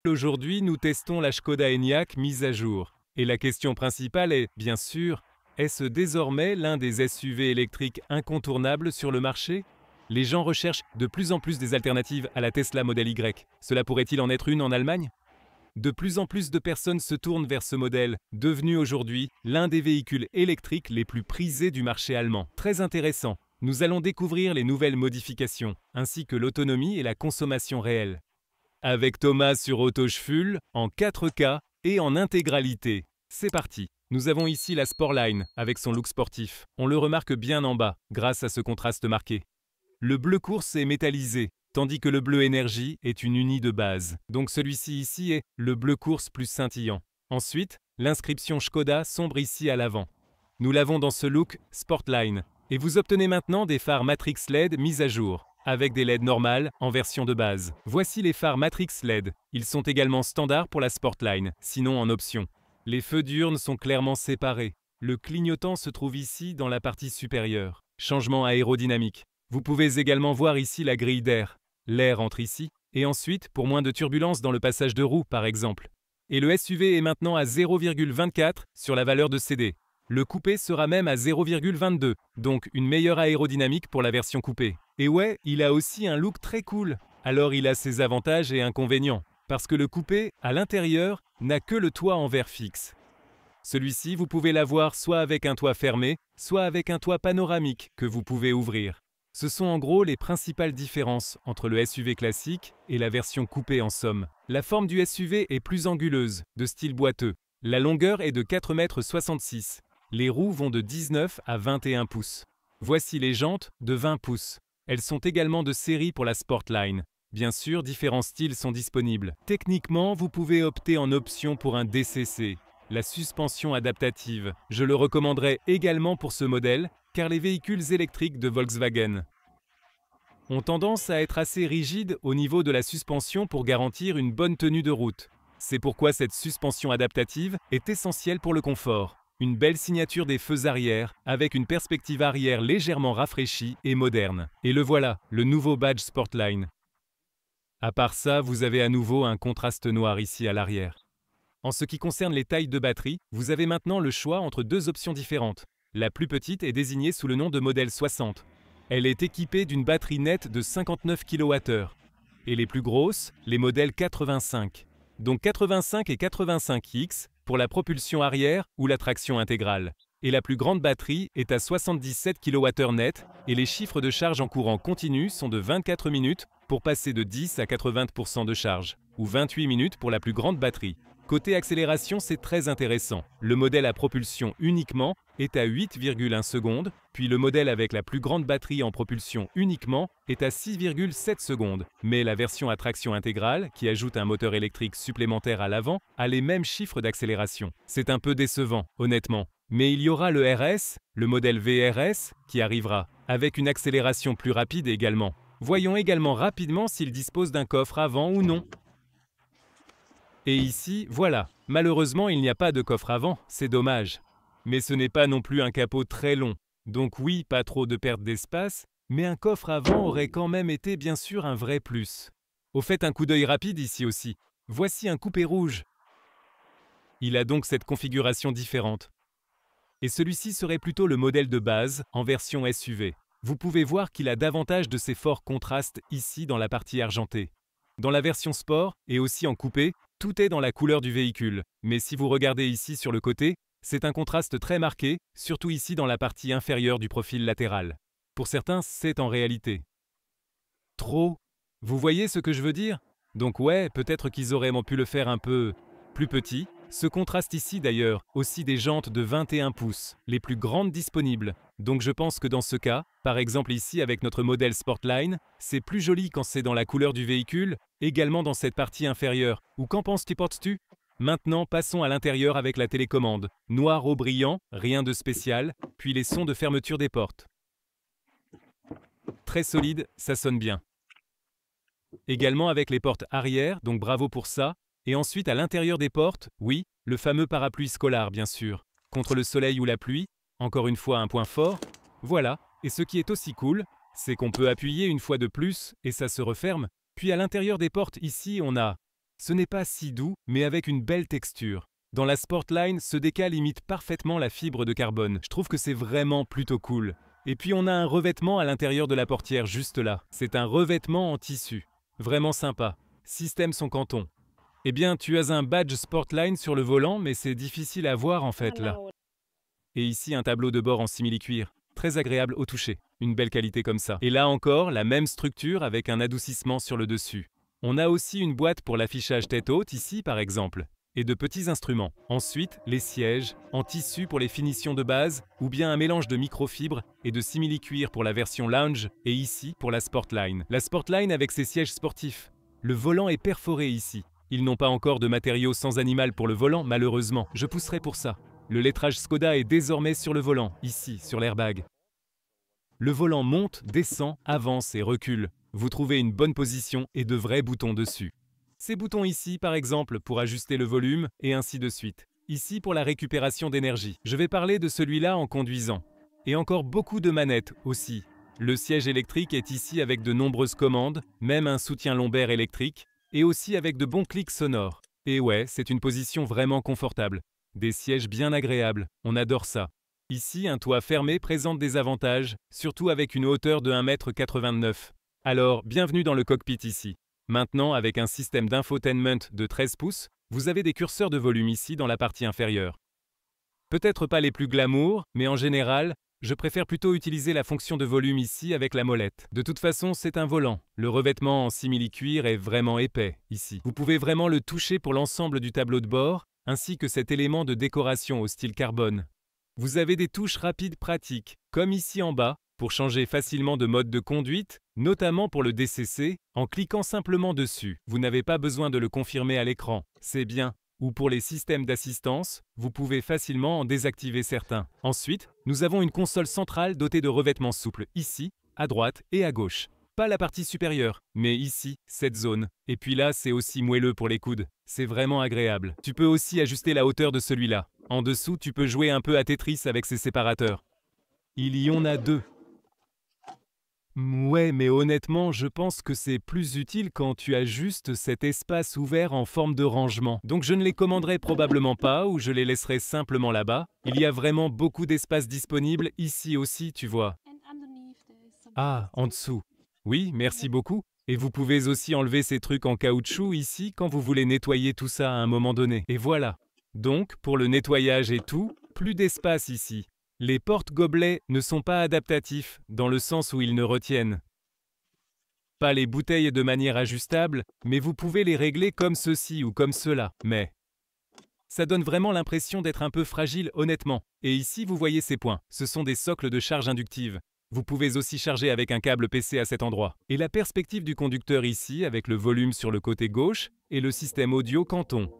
Aujourd'hui, nous testons la Škoda Enyaq mise à jour. Et la question principale est, bien sûr, est-ce désormais l'un des SUV électriques incontournables sur le marché? Les gens recherchent de plus en plus des alternatives à la Tesla Model Y. Cela pourrait-il en être une en Allemagne? De plus en plus de personnes se tournent vers ce modèle, devenu aujourd'hui l'un des véhicules électriques les plus prisés du marché allemand. Très intéressant. Nous allons découvrir les nouvelles modifications, ainsi que l'autonomie et la consommation réelle. Avec Thomas sur Autoschful, en 4K et en intégralité. C'est parti. Nous avons ici la Sportline, avec son look sportif. On le remarque bien en bas, grâce à ce contraste marqué. Le bleu course est métallisé, tandis que le bleu énergie est une unie de base. Donc celui-ci ici est le bleu course plus scintillant. Ensuite, l'inscription Škoda sombre ici à l'avant. Nous l'avons dans ce look Sportline. Et vous obtenez maintenant des phares Matrix LED mis à jour, avec des LED normales en version de base. Voici les phares Matrix LED. Ils sont également standards pour la Sportline, sinon en option. Les feux diurnes sont clairement séparés. Le clignotant se trouve ici dans la partie supérieure. Changement aérodynamique. Vous pouvez également voir ici la grille d'air. L'air entre ici, et ensuite pour moins de turbulence dans le passage de roue par exemple. Et le SUV est maintenant à 0,24 sur la valeur de CD. Le coupé sera même à 0,22, donc une meilleure aérodynamique pour la version coupée. Et ouais, il a aussi un look très cool. Alors il a ses avantages et inconvénients, parce que le coupé, à l'intérieur, n'a que le toit en verre fixe. Celui-ci, vous pouvez l'avoir soit avec un toit fermé, soit avec un toit panoramique que vous pouvez ouvrir. Ce sont en gros les principales différences entre le SUV classique et la version coupée en somme. La forme du SUV est plus anguleuse, de style boiteux. La longueur est de 4,66 m. Les roues vont de 19 à 21 pouces. Voici les jantes de 20 pouces. Elles sont également de série pour la Sportline. Bien sûr, différents styles sont disponibles. Techniquement, vous pouvez opter en option pour un DCC, la suspension adaptative. Je le recommanderais également pour ce modèle, car les véhicules électriques de Volkswagen ont tendance à être assez rigides au niveau de la suspension pour garantir une bonne tenue de route. C'est pourquoi cette suspension adaptative est essentielle pour le confort. Une belle signature des feux arrière, avec une perspective arrière légèrement rafraîchie et moderne. Et le voilà, le nouveau badge Sportline. À part ça, vous avez à nouveau un contraste noir ici à l'arrière. En ce qui concerne les tailles de batterie, vous avez maintenant le choix entre deux options différentes. La plus petite est désignée sous le nom de modèle 60. Elle est équipée d'une batterie nette de 59 kWh. Et les plus grosses, les modèles 85. Donc 85 et 85X pour la propulsion arrière ou la traction intégrale. Et la plus grande batterie est à 77 kWh net et les chiffres de charge en courant continu sont de 24 minutes pour passer de 10 à 80% de charge, ou 28 minutes pour la plus grande batterie. Côté accélération, c'est très intéressant. Le modèle à propulsion uniquement est à 8,1 secondes, puis le modèle avec la plus grande batterie en propulsion uniquement est à 6,7 secondes. Mais la version à traction intégrale, qui ajoute un moteur électrique supplémentaire à l'avant, a les mêmes chiffres d'accélération. C'est un peu décevant, honnêtement. Mais il y aura le RS, le modèle VRS, qui arrivera, avec une accélération plus rapide également. Voyons également rapidement s'il dispose d'un coffre avant ou non. Et ici, voilà. Malheureusement, il n'y a pas de coffre avant, c'est dommage. Mais ce n'est pas non plus un capot très long. Donc oui, pas trop de perte d'espace, mais un coffre avant aurait quand même été bien sûr un vrai plus. Au fait, un coup d'œil rapide ici aussi. Voici un coupé rouge. Il a donc cette configuration différente. Et celui-ci serait plutôt le modèle de base en version SUV. Vous pouvez voir qu'il a davantage de ces forts contrastes ici dans la partie argentée. Dans la version sport et aussi en coupé, tout est dans la couleur du véhicule. Mais si vous regardez ici sur le côté, c'est un contraste très marqué, surtout ici dans la partie inférieure du profil latéral. Pour certains, c'est en réalité trop. Vous voyez ce que je veux dire? Donc ouais, peut-être qu'ils auraient pu le faire un peu plus petit. Ce contraste ici d'ailleurs, aussi des jantes de 21 pouces, les plus grandes disponibles. Donc je pense que dans ce cas, par exemple ici avec notre modèle Sportline, c'est plus joli quand c'est dans la couleur du véhicule, également dans cette partie inférieure. Ou qu'en penses-tu? Maintenant, passons à l'intérieur avec la télécommande. Noir au brillant, rien de spécial, puis les sons de fermeture des portes. Très solide, ça sonne bien. Également avec les portes arrière, donc bravo pour ça. Et ensuite à l'intérieur des portes, oui, le fameux parapluie scolaire bien sûr. Contre le soleil ou la pluie, encore une fois un point fort. Voilà, et ce qui est aussi cool, c'est qu'on peut appuyer une fois de plus et ça se referme. Puis à l'intérieur des portes ici, on a Ce n'est pas si doux, mais avec une belle texture. Dans la Sportline, ce décal imite parfaitement la fibre de carbone. Je trouve que c'est vraiment plutôt cool. Et puis on a un revêtement à l'intérieur de la portière juste là. C'est un revêtement en tissu. Vraiment sympa. Système son canton. Eh bien, tu as un badge Sportline sur le volant, mais c'est difficile à voir en fait là. Et ici, un tableau de bord en simili-cuir. Très agréable au toucher. Une belle qualité comme ça. Et là encore, la même structure avec un adoucissement sur le dessus. On a aussi une boîte pour l'affichage tête haute ici par exemple. Et de petits instruments. Ensuite, les sièges, en tissu pour les finitions de base, ou bien un mélange de microfibre et de simili-cuir pour la version lounge, et ici pour la Sportline. La Sportline avec ses sièges sportifs. Le volant est perforé ici. Ils n'ont pas encore de matériaux sans animal pour le volant, malheureusement. Je pousserai pour ça. Le lettrage Skoda est désormais sur le volant, ici, sur l'airbag. Le volant monte, descend, avance et recule. Vous trouvez une bonne position et de vrais boutons dessus. Ces boutons ici, par exemple, pour ajuster le volume, et ainsi de suite. Ici pour la récupération d'énergie. Je vais parler de celui-là en conduisant. Et encore beaucoup de manettes aussi. Le siège électrique est ici avec de nombreuses commandes, même un soutien lombaire électrique, et aussi avec de bons clics sonores. Et ouais, c'est une position vraiment confortable. Des sièges bien agréables, on adore ça. Ici, un toit fermé présente des avantages, surtout avec une hauteur de 1,89 m. Alors, bienvenue dans le cockpit ici. Maintenant, avec un système d'infotainment de 13 pouces, vous avez des curseurs de volume ici dans la partie inférieure. Peut-être pas les plus glamour, mais en général, je préfère plutôt utiliser la fonction de volume ici avec la molette. De toute façon, c'est un volant. Le revêtement en simili-cuir est vraiment épais ici. Vous pouvez vraiment le toucher pour l'ensemble du tableau de bord, ainsi que cet élément de décoration au style carbone. Vous avez des touches rapides pratiques, comme ici en bas, pour changer facilement de mode de conduite, notamment pour le DCC, en cliquant simplement dessus. Vous n'avez pas besoin de le confirmer à l'écran, c'est bien. Ou pour les systèmes d'assistance, vous pouvez facilement en désactiver certains. Ensuite, nous avons une console centrale dotée de revêtements souples ici, à droite et à gauche. Pas la partie supérieure, mais ici, cette zone. Et puis là, c'est aussi moelleux pour les coudes. C'est vraiment agréable. Tu peux aussi ajuster la hauteur de celui-là. En dessous, tu peux jouer un peu à Tetris avec ces séparateurs. Il y en a deux. Ouais, mais honnêtement, je pense que c'est plus utile quand tu as juste cet espace ouvert en forme de rangement. Donc je ne les commanderai probablement pas ou je les laisserai simplement là-bas. Il y a vraiment beaucoup d'espace disponible ici aussi, tu vois. Ah, en dessous. Oui, merci beaucoup. Et vous pouvez aussi enlever ces trucs en caoutchouc ici quand vous voulez nettoyer tout ça à un moment donné. Et voilà. Donc, pour le nettoyage et tout, plus d'espace ici. Les porte-gobelets ne sont pas adaptatifs, dans le sens où ils ne retiennent pas les bouteilles de manière ajustable, mais vous pouvez les régler comme ceci ou comme cela. Mais ça donne vraiment l'impression d'être un peu fragile, honnêtement. Et ici, vous voyez ces points. Ce sont des socles de charge inductive. Vous pouvez aussi charger avec un câble PC à cet endroit. Et la perspective du conducteur ici, avec le volume sur le côté gauche, et le système audio Canton.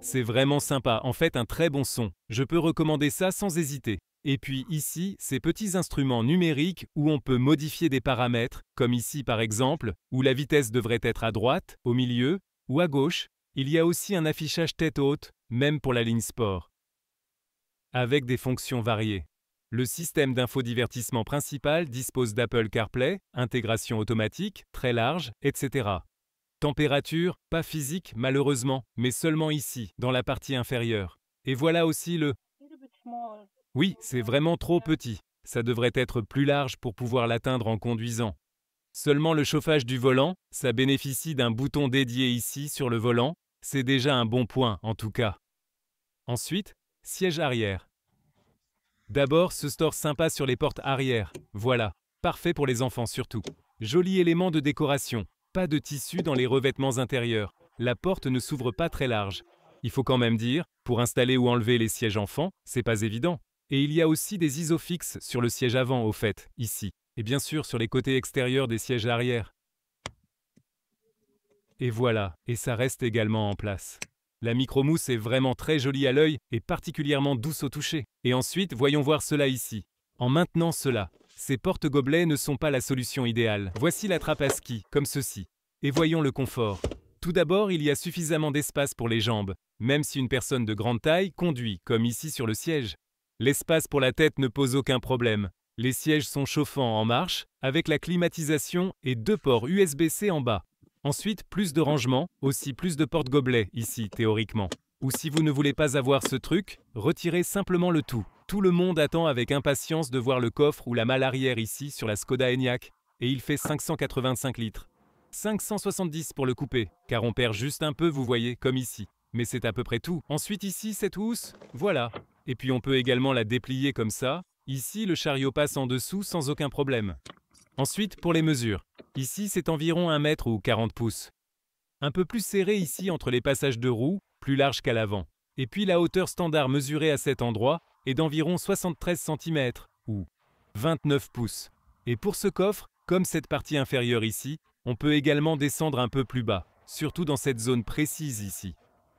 C'est vraiment sympa, en fait un très bon son. Je peux recommander ça sans hésiter. Et puis ici, ces petits instruments numériques où on peut modifier des paramètres, comme ici par exemple, où la vitesse devrait être à droite, au milieu ou à gauche. Il y a aussi un affichage tête haute, même pour la ligne sport, avec des fonctions variées. Le système d'infodivertissement principal dispose d'Apple CarPlay, intégration automatique, très large, etc. Température, pas physique malheureusement, mais seulement ici, dans la partie inférieure. Et voilà aussi le... Oui, c'est vraiment trop petit. Ça devrait être plus large pour pouvoir l'atteindre en conduisant. Seulement le chauffage du volant, ça bénéficie d'un bouton dédié ici sur le volant. C'est déjà un bon point en tout cas. Ensuite, siège arrière. D'abord, ce store sympa sur les portes arrière. Voilà, parfait pour les enfants surtout. Joli élément de décoration. Pas de tissu dans les revêtements intérieurs. La porte ne s'ouvre pas très large. Il faut quand même dire, pour installer ou enlever les sièges enfants, c'est pas évident. Et il y a aussi des isofixes sur le siège avant au fait, ici. Et bien sûr sur les côtés extérieurs des sièges arrière. Et voilà, et ça reste également en place. La micromousse est vraiment très jolie à l'œil et particulièrement douce au toucher. Et ensuite, voyons voir cela ici. En maintenant cela, ces porte-gobelets ne sont pas la solution idéale. Voici la trappe à ski, comme ceci. Et voyons le confort. Tout d'abord, il y a suffisamment d'espace pour les jambes, même si une personne de grande taille conduit, comme ici sur le siège. L'espace pour la tête ne pose aucun problème. Les sièges sont chauffants en marche, avec la climatisation et 2 ports USB-C en bas. Ensuite, plus de rangement, aussi plus de porte-gobelets ici, théoriquement. Ou si vous ne voulez pas avoir ce truc, retirez simplement le tout. Tout le monde attend avec impatience de voir le coffre ou la malle arrière ici sur la Skoda Enyaq, et il fait 585 litres. 570 pour le coupé, car on perd juste un peu, vous voyez, comme ici. Mais c'est à peu près tout. Ensuite ici, cette housse, voilà. Et puis on peut également la déplier comme ça. Ici, le chariot passe en dessous sans aucun problème. Ensuite, pour les mesures. Ici, c'est environ 1 mètre ou 40 pouces. Un peu plus serré ici entre les passages de roues, plus large qu'à l'avant. Et puis la hauteur standard mesurée à cet endroit est d'environ 73 cm ou 29 pouces. Et pour ce coffre, comme cette partie inférieure ici, on peut également descendre un peu plus bas, surtout dans cette zone précise ici.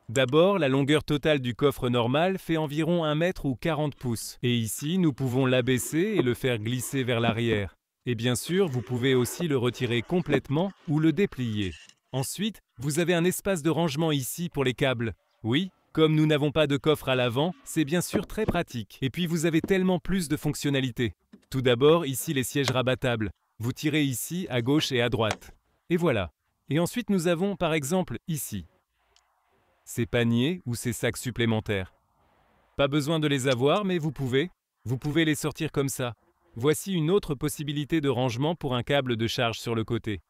D'abord, la longueur totale du coffre normal fait environ 1 mètre ou 40 pouces. Et ici, nous pouvons l'abaisser et le faire glisser vers l'arrière. Et bien sûr, vous pouvez aussi le retirer complètement ou le déplier. Ensuite, vous avez un espace de rangement ici pour les câbles. Oui, comme nous n'avons pas de coffre à l'avant, c'est bien sûr très pratique. Et puis vous avez tellement plus de fonctionnalités. Tout d'abord, ici les sièges rabattables. Vous tirez ici, à gauche et à droite. Et voilà. Et ensuite nous avons par exemple ici ces paniers ou ces sacs supplémentaires. Pas besoin de les avoir, mais vous pouvez les sortir comme ça. Voici une autre possibilité de rangement pour un câble de charge sur le côté.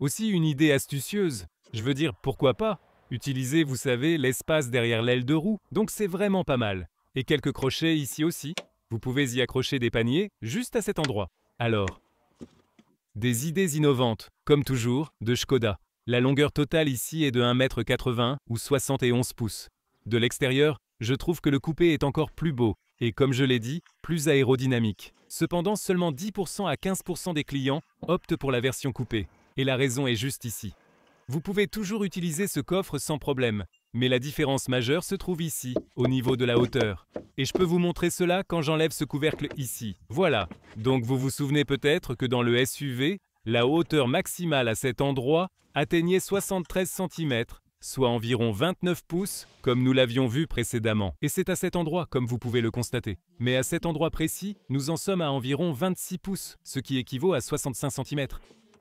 Aussi une idée astucieuse, je veux dire pourquoi pas, utiliser, vous savez, l'espace derrière l'aile de roue, donc c'est vraiment pas mal. Et quelques crochets ici aussi, vous pouvez y accrocher des paniers juste à cet endroit. Alors, des idées innovantes, comme toujours, de Škoda. La longueur totale ici est de 1,80 m ou 71 pouces. De l'extérieur, je trouve que le coupé est encore plus beau et, comme je l'ai dit, plus aérodynamique. Cependant, seulement 10% à 15% des clients optent pour la version coupée. Et la raison est juste ici. Vous pouvez toujours utiliser ce coffre sans problème, mais la différence majeure se trouve ici, au niveau de la hauteur. Et je peux vous montrer cela quand j'enlève ce couvercle ici. Voilà. Donc vous vous souvenez peut-être que dans le SUV, la hauteur maximale à cet endroit atteignait 73 cm, soit environ 29 pouces, comme nous l'avions vu précédemment. Et c'est à cet endroit, comme vous pouvez le constater. Mais à cet endroit précis, nous en sommes à environ 26 pouces, ce qui équivaut à 65 cm.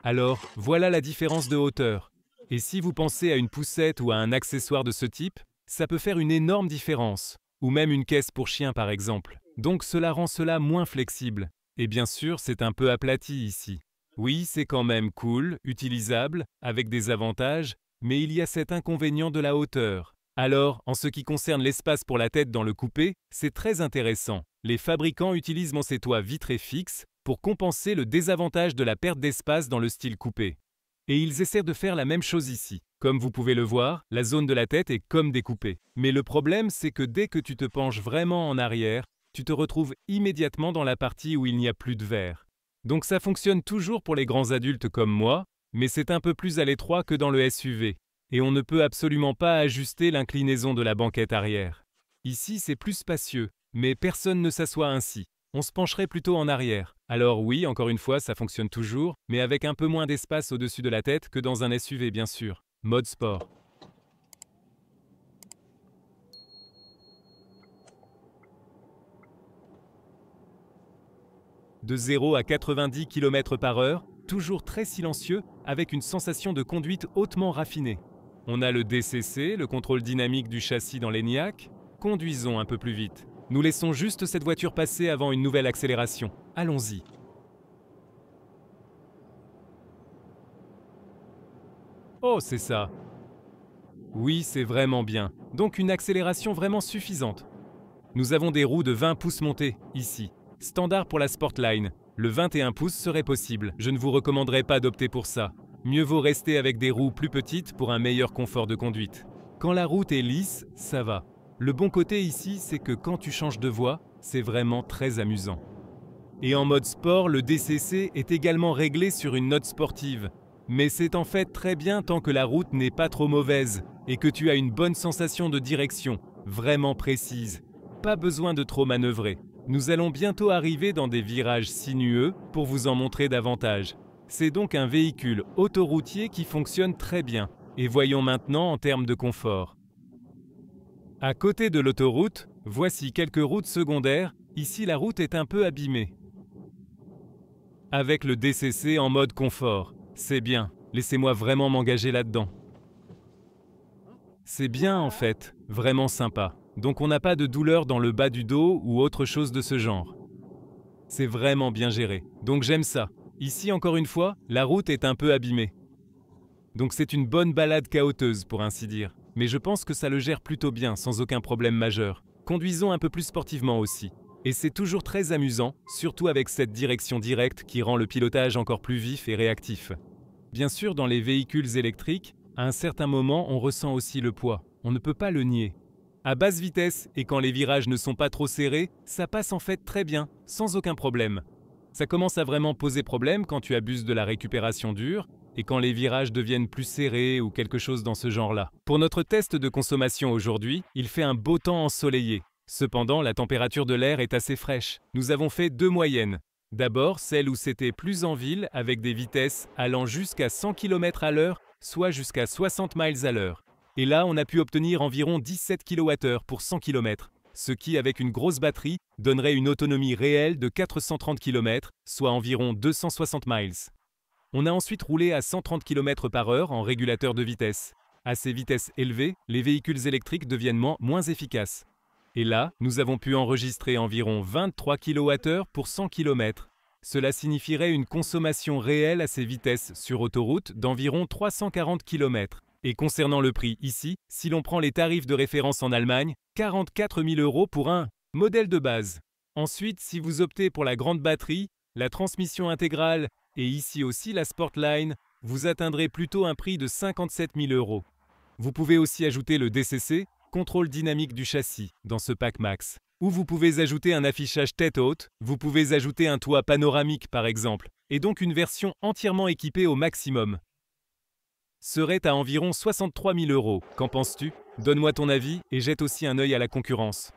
Alors, voilà la différence de hauteur. Et si vous pensez à une poussette ou à un accessoire de ce type, ça peut faire une énorme différence. Ou même une caisse pour chien par exemple. Donc cela rend cela moins flexible. Et bien sûr, c'est un peu aplati ici. Oui, c'est quand même cool, utilisable, avec des avantages, mais il y a cet inconvénient de la hauteur. Alors, en ce qui concerne l'espace pour la tête dans le coupé, c'est très intéressant. Les fabricants utilisent ces toits vitrés fixes pour compenser le désavantage de la perte d'espace dans le style coupé. Et ils essaient de faire la même chose ici. Comme vous pouvez le voir, la zone de la tête est comme découpée. Mais le problème, c'est que dès que tu te penches vraiment en arrière, tu te retrouves immédiatement dans la partie où il n'y a plus de verre. Donc ça fonctionne toujours pour les grands adultes comme moi, mais c'est un peu plus à l'étroit que dans le SUV. Et on ne peut absolument pas ajuster l'inclinaison de la banquette arrière. Ici, c'est plus spacieux, mais personne ne s'assoit ainsi. On se pencherait plutôt en arrière. Alors oui, encore une fois, ça fonctionne toujours, mais avec un peu moins d'espace au-dessus de la tête que dans un SUV, bien sûr. Mode sport. De 0 à 90 km/h, toujours très silencieux, avec une sensation de conduite hautement raffinée. On a le DCC, le contrôle dynamique du châssis dans l'Enyaq. Conduisons un peu plus vite. Nous laissons juste cette voiture passer avant une nouvelle accélération. Allons-y. Oh, c'est ça. Oui, c'est vraiment bien. Donc une accélération vraiment suffisante. Nous avons des roues de 20 pouces montées, ici. Standard pour la Sportline. Le 21 pouces serait possible. Je ne vous recommanderais pas d'opter pour ça. Mieux vaut rester avec des roues plus petites pour un meilleur confort de conduite. Quand la route est lisse, ça va. Le bon côté ici, c'est que quand tu changes de voie, c'est vraiment très amusant. Et en mode sport, le DCC est également réglé sur une note sportive. Mais c'est en fait très bien tant que la route n'est pas trop mauvaise et que tu as une bonne sensation de direction, vraiment précise. Pas besoin de trop manœuvrer. Nous allons bientôt arriver dans des virages sinueux pour vous en montrer davantage. C'est donc un véhicule autoroutier qui fonctionne très bien. Et voyons maintenant en termes de confort. À côté de l'autoroute, voici quelques routes secondaires. Ici, la route est un peu abîmée. Avec le DCC en mode confort, c'est bien. Laissez-moi vraiment m'engager là-dedans. C'est bien en fait, vraiment sympa. Donc on n'a pas de douleur dans le bas du dos ou autre chose de ce genre. C'est vraiment bien géré. Donc j'aime ça. Ici encore une fois, la route est un peu abîmée. Donc c'est une bonne balade chaoteuse pour ainsi dire. Mais je pense que ça le gère plutôt bien, sans aucun problème majeur. Conduisons un peu plus sportivement aussi. Et c'est toujours très amusant, surtout avec cette direction directe qui rend le pilotage encore plus vif et réactif. Bien sûr, dans les véhicules électriques, à un certain moment, on ressent aussi le poids. On ne peut pas le nier. À basse vitesse et quand les virages ne sont pas trop serrés, ça passe en fait très bien, sans aucun problème. Ça commence à vraiment poser problème quand tu abuses de la récupération dure et quand les virages deviennent plus serrés ou quelque chose dans ce genre-là. Pour notre test de consommation aujourd'hui, il fait un beau temps ensoleillé. Cependant, la température de l'air est assez fraîche. Nous avons fait 2 moyennes. D'abord, celle où c'était plus en ville avec des vitesses allant jusqu'à 100 km à l'heure, soit jusqu'à 60 miles à l'heure. Et là, on a pu obtenir environ 17 kWh pour 100 km, ce qui, avec une grosse batterie, donnerait une autonomie réelle de 430 km, soit environ 260 miles. On a ensuite roulé à 130 km/h en régulateur de vitesse. À ces vitesses élevées, les véhicules électriques deviennent moins efficaces. Et là, nous avons pu enregistrer environ 23 kWh pour 100 km. Cela signifierait une consommation réelle à ces vitesses sur autoroute d'environ 340 km. Et concernant le prix ici, si l'on prend les tarifs de référence en Allemagne, 44 000 € pour un modèle de base. Ensuite, si vous optez pour la grande batterie, la transmission intégrale et ici aussi la Sportline, vous atteindrez plutôt un prix de 57 000 €. Vous pouvez aussi ajouter le DCC, contrôle dynamique du châssis, dans ce pack max. Ou vous pouvez ajouter un affichage tête haute, vous pouvez ajouter un toit panoramique par exemple, et donc une version entièrement équipée au maximum. Serait à environ 63 000 €. Qu'en penses-tu? Donne-moi ton avis et jette aussi un œil à la concurrence.